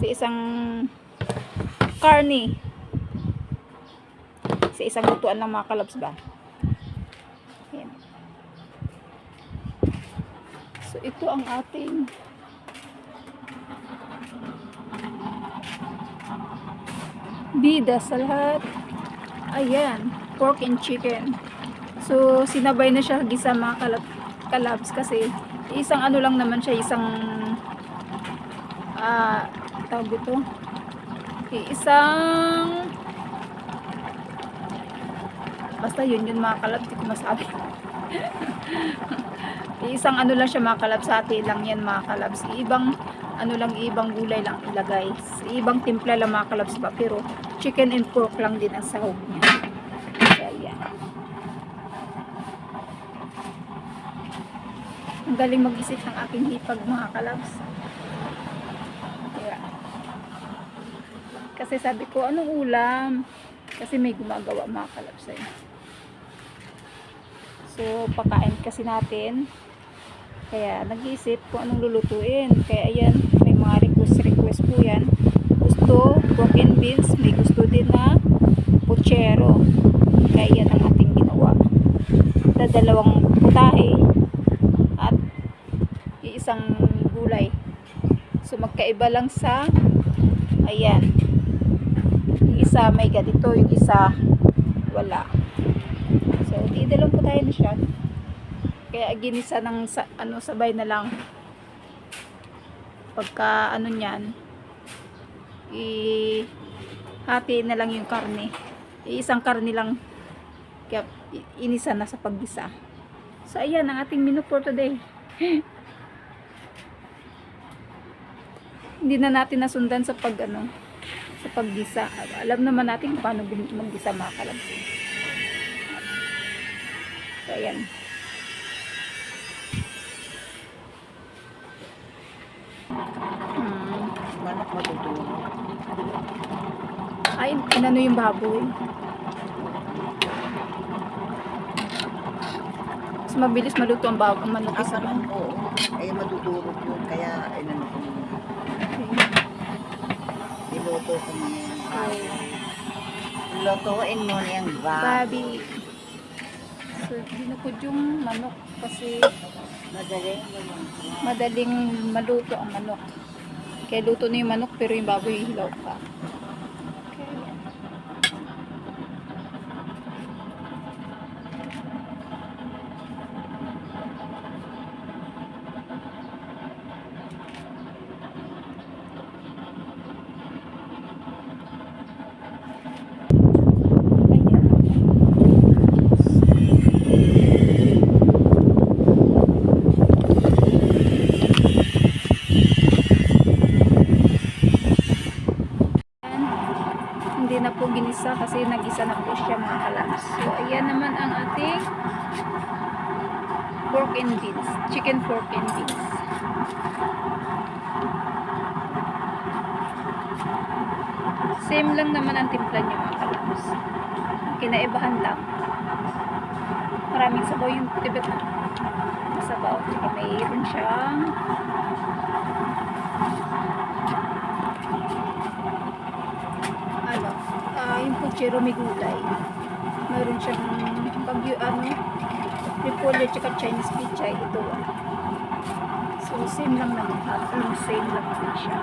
sa isang karne. Sa isang lutuan lang mga kalabs ba. Ayan. So ito ang ating bida sa lahat. Ayan, pork and chicken. So sinabay na siya gisa mga kalabs kasi isang ano lang naman siya, isang tawag ito, isang basta yun mga kalabs, hindi ko masabi. Isang ano lang siya mga kalabs, hati lang yan mga kalabs. Ibang ano lang, ibang gulay lang ilagay. Ibang timpla lang mga kalabs ba, pero chicken and pork lang din ang sahog niya. So ayan. Ang galing mag-isip ng aking hipag mga kalabs. Yeah. Kasi sabi ko, anong ulam? Kasi may gumagawa mga kalabs eh. So, pakain kasi natin. Kaya, nag-iisip kung anong lulutuin. Kaya, ayan, may mga request po yan. Gusto, pork and beans. May gusto din na puchero. Kaya, yan ang ating ginawa. Dalawang putahe at isang gulay. So, magkaiba lang sa ayan. Yung isa may ganito, yung isa wala. So, dalawang putahe na siya. Kaya ginisa ng ano, sabay na lang. Pagka ano niyan, hati na lang yung karne. Isang karne lang. Kaya inisa na sa paggisa. So ayan ang ating menu for today. Hindi na natin nasundan sa pag ano, sa paggisa. Alam naman natin kung paano maggisa mga kalabs. So ayan. Manok matutulog. Ay, inano yung baboy. Mas mabilis maluto ang baboy, ang manok isa man. Oo. Ay matutulog yun. Kaya, inano ko muna. Okay. Niluto ko muna yung baboy. Lutuin mo yung Babi. So, dinukod yung manok kasi madaling maluto ang manok. Kaya luto na yung manok pero yung baboy hilaw pa. Hindi na po ginisa kasi nagisa na po siya mga kalabs. So ayan naman ang ating pork and beans, chicken pork and beans. Same lang naman ang timpla niya mga kalabs. Kinaibahan lang. Maraming sabaw yung tibet na sabaw. Kaya mayroon siyang yung puchero may gulay. Mayroon siyang bagyo repolyo tsaka Chinese pichay. Ito. So same lang naman. Same lang naman siya.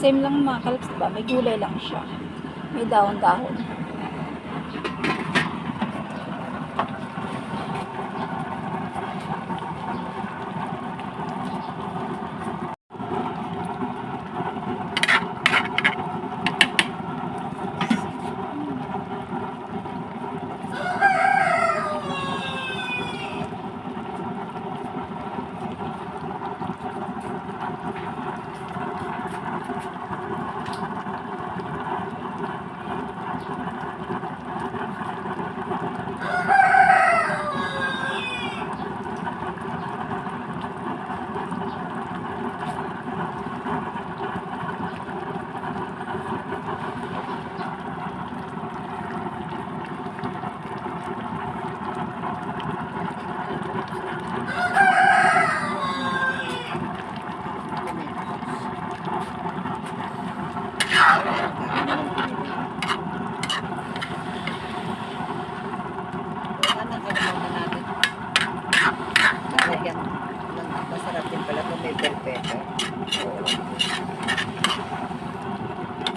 Same lang mga kalabs, diba? May gulay lang siya. May dahon-dahon. Wala na kalimutan natin. Lagyan ng masarap din pala kung may bell pepper.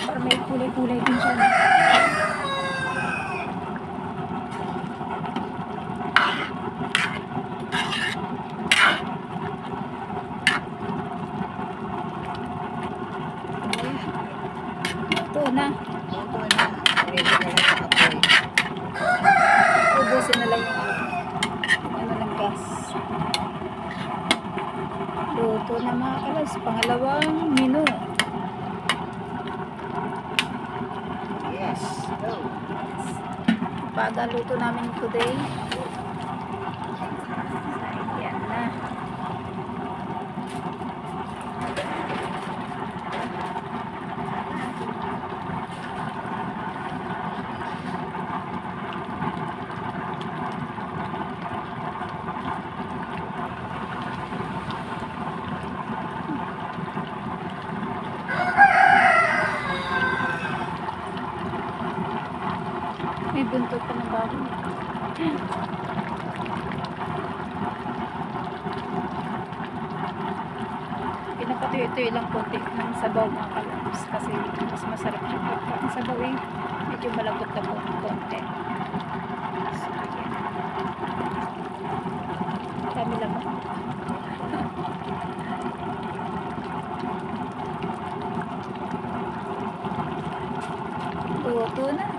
Para may kulay-kulay din siya. No? Ito na. Luto na. Ready na lang sa apoy. Ubusin na lang yung ano ng gas. Luto na mga kalabs. Pangalawang menu. Yes. Go. Baga luto namin today. Ayan na. May buntot pa ng bago. Pinapatuyo-tuyo lang konti ng sabaw mga kalabs kasi mas masarap siya pagka ang sabaw eh. Medyo malambot na po konti. So, ayan. Dami lang ako. Luto na.